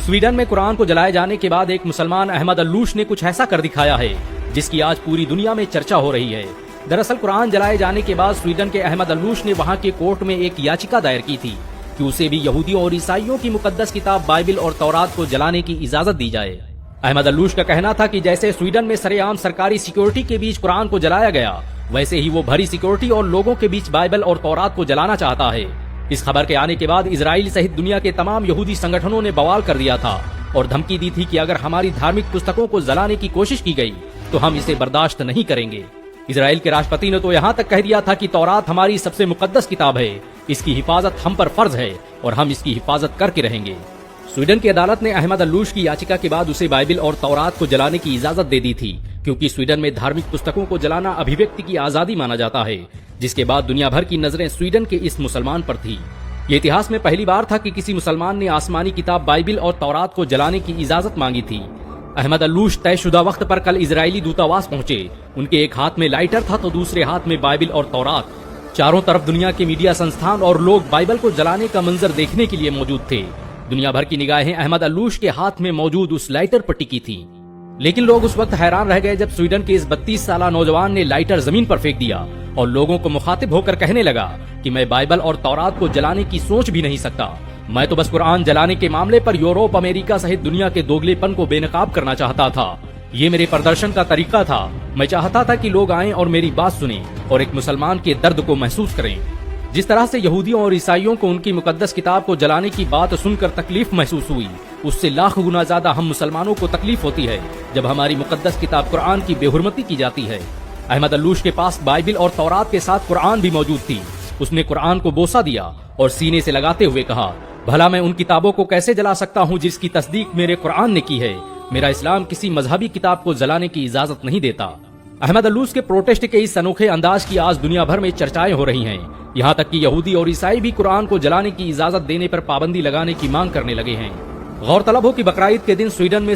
Sweden में कुरान को जलाए जाने के बाद एक मुसलमान अहमद अल्लूश ने कुछ ऐसा कर दिखाया है जिसकी आज पूरी दुनिया में चर्चा हो रही है। दरअसल कुरान जलाए जाने के बाद स्वीडन के अहमद अल्लूश ने वहां के कोर्ट में एक याचिका दायर की थी कि उसे भी यहूदियों और ईसाइयों की मुकद्दस किताब बाइबिल और तौरात को जलाने की इजाजत दी जाए। अहमद अल्लूश का कहना था कि जैसे स्वीडन में सरेआम सरकारी सिक्योरिटी के बीच कुरान को जलाया गया, वैसे ही वो भरी सिक्योरिटी और लोगों के बीच बाइबल और तौरात को जलाना चाहता है। इस खबर के आने के बाद इजराइल सहित दुनिया के तमाम यहूदी संगठनों ने बवाल कर दिया था और धमकी दी थी कि अगर हमारी धार्मिक पुस्तकों को जलाने की कोशिश की गई तो हम इसे बर्दाश्त नहीं करेंगे। इजराइल के राष्ट्रपति ने तो यहाँ तक कह दिया था कि तौरात हमारी सबसे मुकद्दस किताब है, इसकी हिफाजत हम पर फर्ज है और हम इसकी हिफाजत करके रहेंगे। स्वीडन की अदालत ने अहमद अल्लूश की याचिका के बाद उसे बाइबिल और तौरात को जलाने की इजाजत दे दी थी, क्योंकि स्वीडन में धार्मिक पुस्तकों को जलाना अभिव्यक्ति की आजादी माना जाता है, जिसके बाद दुनिया भर की नजरें स्वीडन के इस मुसलमान पर थी। ये इतिहास में पहली बार था कि किसी मुसलमान ने आसमानी किताब बाइबिल और तौरात को जलाने की इजाजत मांगी थी। अहमद अल्लूश तयशुदा वक्त पर कल इजरायली दूतावास पहुंचे। उनके एक हाथ में लाइटर था तो दूसरे हाथ में बाइबिल और तौरात। चारों तरफ दुनिया के मीडिया संस्थान और लोग बाइबल को जलाने का मंजर देखने के लिए मौजूद थे। दुनिया भर की निगाहें अहमद अल्लूश के हाथ में मौजूद उस लाइटर पर टिकी थी। लेकिन लोग उस वक्त हैरान रह गए जब स्वीडन के इस 32 साला नौजवान ने लाइटर जमीन पर फेंक दिया और लोगों को मुखातिब होकर कहने लगा कि मैं बाइबल और तौरात को जलाने की सोच भी नहीं सकता। मैं तो बस कुरान जलाने के मामले पर यूरोप, अमेरिका सहित दुनिया के दोगलेपन को बेनकाब करना चाहता था। ये मेरे प्रदर्शन का तरीका था। मैं चाहता था कि लोग आएं और मेरी बात सुनें और एक मुसलमान के दर्द को महसूस करें। जिस तरह से यहूदियों और ईसाइयों को उनकी मुकद्दस किताब को जलाने की बात सुनकर तकलीफ महसूस हुई, उससे लाख गुना ज्यादा हम मुसलमानों को तकलीफ होती है जब हमारी मुकद्दस किताब कुरान की बेहुरमती की जाती है। अहमद अल्लूश के पास बाइबिल और तौरात के साथ कुरान भी मौजूद थी। उसने कुरान को बोसा दिया और सीने से लगाते हुए कहा, भला मैं उन किताबों को कैसे जला सकता हूँ जिसकी तस्दीक मेरे कुरान ने की है। मेरा इस्लाम किसी मजहबी किताब को जलाने की इजाजत नहीं देता। अहमद अल्लूश के प्रोटेस्ट के इस अनोखे अंदाज की आज दुनिया भर में चर्चाएं हो रही हैं। यहाँ तक कि यहूदी और ईसाई भी कुरान को जलाने की इजाजत देने पर पाबंदी लगाने की मांग करने लगे हैं। गौरतलब हो कि बकरा ईद के दिन स्वीडन में